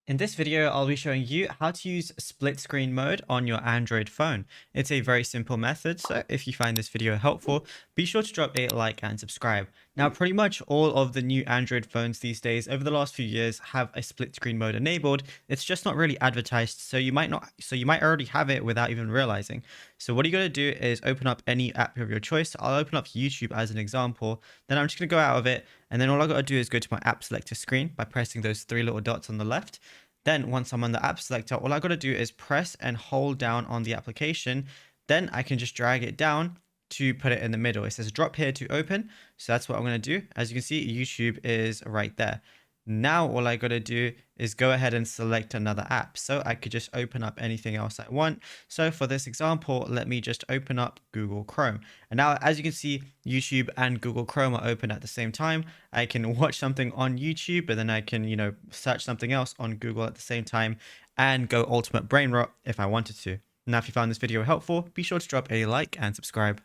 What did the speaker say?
In this video, I'll be showing you how to use split screen mode on your Android phone. It's a very simple method, so if you find this video helpful, be sure to drop a like and subscribe. Now, pretty much all of the new Android phones these days over the last few years have a split screen mode enabled. It's just not really advertised, so you might already have it without even realizing. So what you got to do is open up any app of your choice. I'll open up YouTube as an example. Then I'm just going to go out of it, and then all I got to do is go to my app selector screen by pressing those three little dots on the left. Then once I'm on the app selector, all I got to do is press and hold down on the application. Then I can just drag it down to put it in the middle. It says drop here to open. So that's what I'm going to do. As you can see, YouTube is right there. Now all I got to do is go ahead and select another app. So I could just open up anything else I want. So for this example, let me just open up Google Chrome. And now, as you can see, YouTube and Google Chrome are open at the same time. I can watch something on YouTube, but then I can, search something else on Google at the same time and go ultimate brain rot if I wanted to. Now, if you found this video helpful, be sure to drop a like and subscribe.